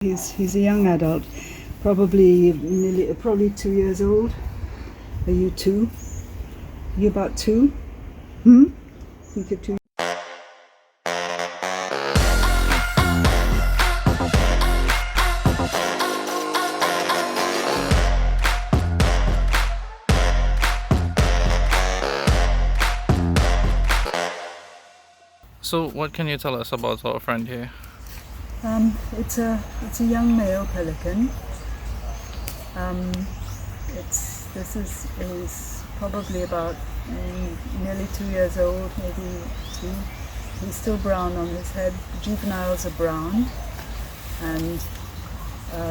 He's a young adult, probably 2 years old. Are you 2? You about 2? I think you're 2. So what can you tell us about our friend here? It's a young male pelican. He's probably about nearly 2 years old, maybe 2. He's still brown on his head. Juveniles are brown, and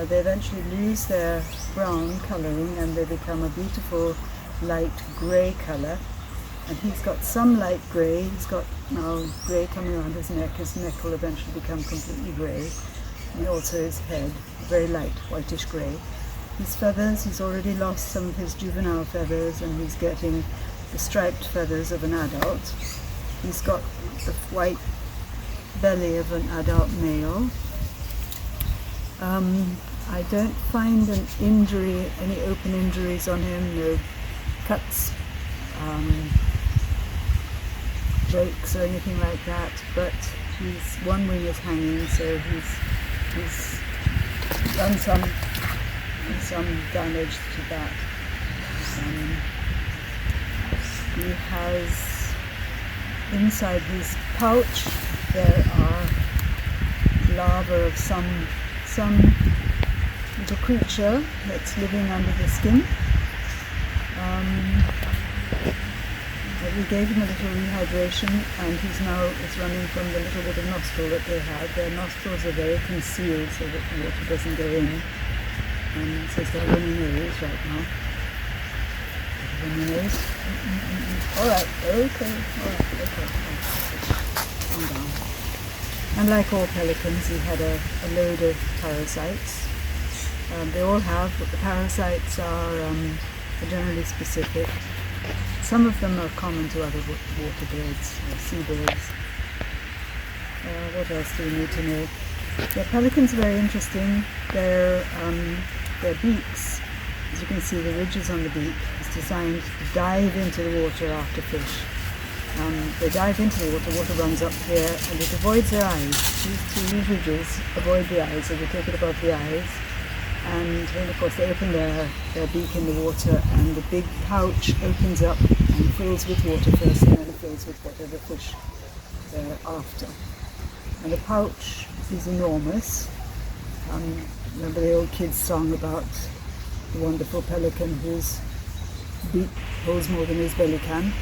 they eventually lose their brown colouring and they become a beautiful light grey colour. And he's got some light grey. He's got now grey coming around his neck. His neck will eventually become completely grey. And also his head, very light whitish grey. His feathers, he's already lost some of his juvenile feathers and he's getting the striped feathers of an adult. He's got the white belly of an adult male. I don't find any open injuries on him, no cuts, breaks or anything like that, but one wing is hanging, so he's done some damage to that. He has inside his pouch there are larvae of some little creature that's living under the skin. We gave him a little rehydration and it's running from the little bit of nostril that they have. Their nostrils are very concealed so that the water doesn't go in. So it's got a runny nose right now. Runny nose. Alright, okay. Calm down. And like all pelicans, he had a load of parasites. They all have, but the parasites are generally specific. Some of them are common to other water birds, seabirds. What else do we need to know? Yeah, pelicans are very interesting. Their beaks, as you can see, the ridges on the beak is designed to dive into the water after fish. They dive into the water runs up here, and it avoids their eyes. These ridges avoid the eyes, so they take it above the eyes. And then, of course, they open their beak in the water, and the big pouch opens up and fills with water first, and then fills with whatever fish they're after. And the pouch is enormous. Remember the old kids' song about the wonderful pelican whose beak holds more than his belly can?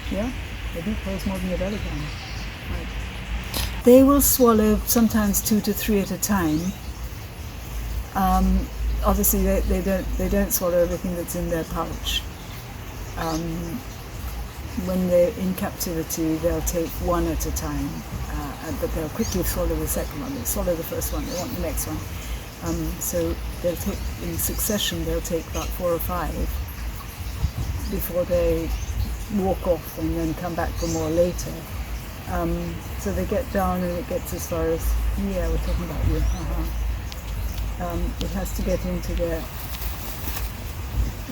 Yeah, the beak holds more than your belly can. Right. They will swallow sometimes 2 to 3 at a time. Obviously they don't swallow everything that's in their pouch. When they're in captivity they'll take one at a time, but they'll quickly swallow the second one. They'll swallow the first one, they want the next one. So they'll take, in succession, they'll take about 4 or 5 before they walk off and then come back for more later. So they get down and it gets as far as, yeah, we're talking about you. It has to get into it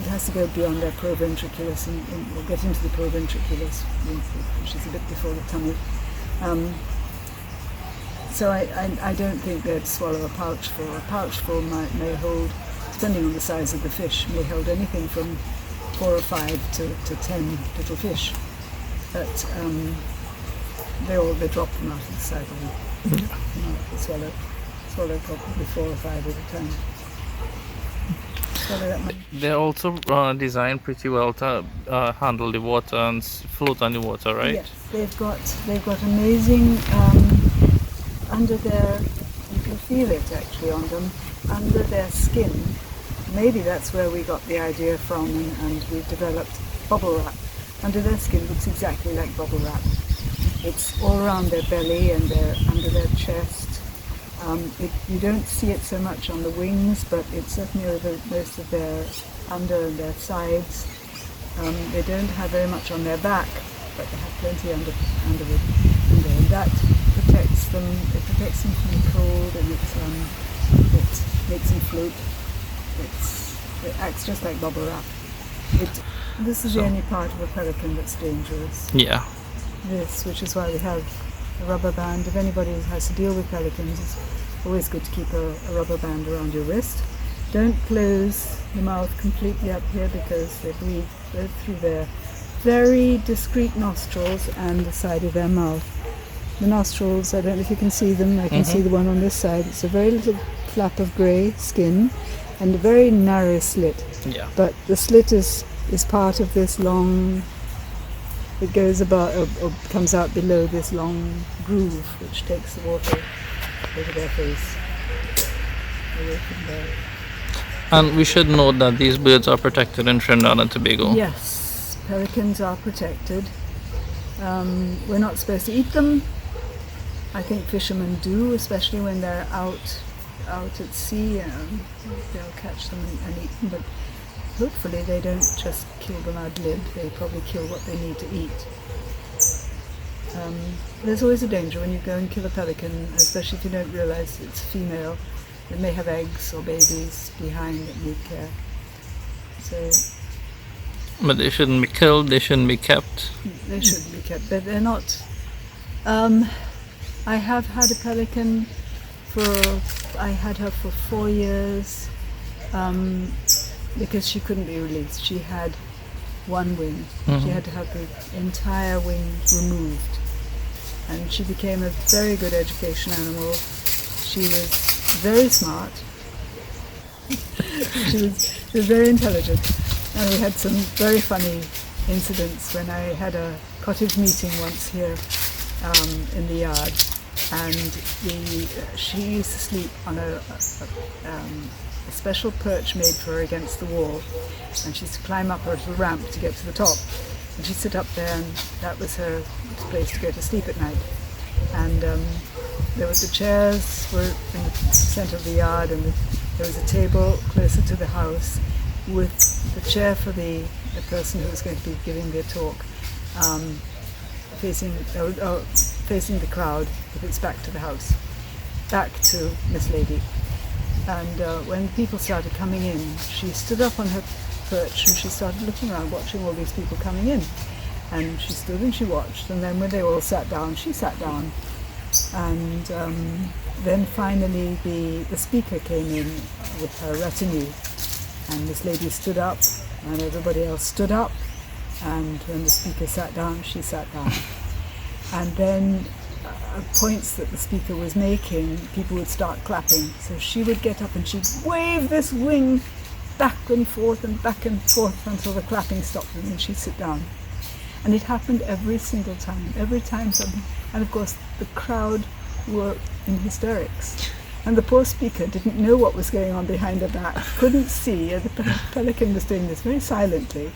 has to go beyond their proventriculus and we'll get into the proventriculus, which is a bit before the tummy. So I don't think they'd swallow a pouch full. A pouch full may hold, depending on the size of the fish, may hold anything from 4 or 5 to 10 little fish. But they drop them out of the side of them. They swallow probably 4 or 5 at a time. They're also designed pretty well to handle the water and float on the water, right? Yes, they've got amazing under their, you can feel it actually on them, under their skin. Maybe that's where we got the idea from, and we developed bubble wrap. Under their skin looks exactly like bubble wrap. It's all around their belly and under their chest. You don't see it so much on the wings, but it's certainly over most of their under and their sides. They don't have very much on their back, but they have plenty under and that protects them. It protects them from the cold, and it makes them float. It acts just like bubble wrap. This is the only part of a pelican that's dangerous. Yeah. This, which is why we have a rubber band. If anybody has to deal with pelicans, it's always good to keep a rubber band around your wrist. Don't close the mouth completely up here because they breathe both through their very discreet nostrils and the side of their mouth. The nostrils, I don't know if you can see them, I can see the one on this side. It's a very little flap of grey skin and a very narrow slit. Yeah. But the slit is part of this long, it goes about, or comes out below this long groove which takes the water over their face, away from there. And we should note that these birds are protected in Trinidad and Tobago. Yes, pelicans are protected. We're not supposed to eat them. I think fishermen do, especially when they're out at sea. They'll catch them and eat them, but hopefully they don't just kill them ad lib. They probably kill what they need to eat. There's always a danger when you go and kill a pelican, especially if you don't realize it's female. It may have eggs or babies behind that need care. So But they shouldn't be killed, they shouldn't be kept. they shouldn't be kept, but they're not. I have had a pelican I had her for 4 years because she couldn't be released. She had one wing. She had to have the entire wing removed. And she became a very good education animal. She was very smart. She was very intelligent. And we had some very funny incidents when I had a cottage meeting once here in the yard. And she used to sleep on a special perch made for her against the wall, and she used to climb up a little ramp to get to the top, and she'd sit up there, and that was her place to go to sleep at night. And the chairs were in the centre of the yard, and there was a table closer to the house with the chair for the person who was going to be giving the talk facing the crowd with its back to the house, back to Miss Lady. And when people started coming in, she stood up on her perch and she started looking around, watching all these people coming in. And she stood and she watched, and then when they all sat down, she sat down. And then finally the speaker came in with her retinue, and Miss Lady stood up, and everybody else stood up, and when the speaker sat down, she sat down. And then points that the speaker was making, people would start clapping. So she would get up and she'd wave this wing back and forth until the clapping stopped, and then she'd sit down. And it happened every single time, something. And of course the crowd were in hysterics. And the poor speaker didn't know what was going on behind her back, couldn't see, and the pelican was doing this very silently.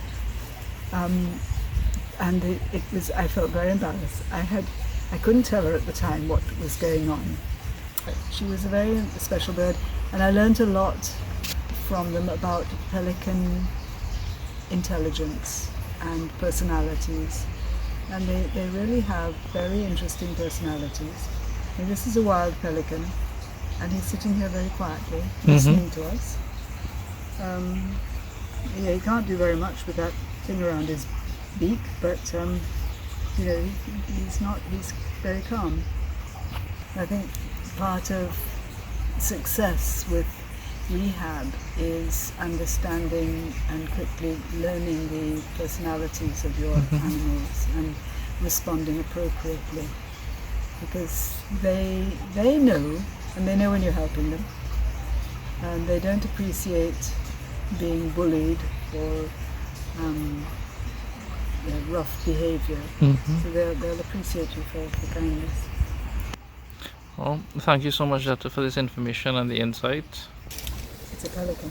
And it was, I felt very embarrassed. I couldn't tell her at the time what was going on. But she was a very special bird, and I learned a lot from them about pelican intelligence and personalities. And they really have very interesting personalities. And this is a wild pelican, and he's sitting here very quietly, listening to us. He can't do very much with that thing around his beak, but he's very calm. I think part of success with rehab is understanding and quickly learning the personalities of your animals and responding appropriately, because they know, and they know when you're helping them, and they don't appreciate being bullied or rough behavior. So they'll appreciate you for kindness. Well, thank you so much, Detta, for this information and the insight. It's a pelican.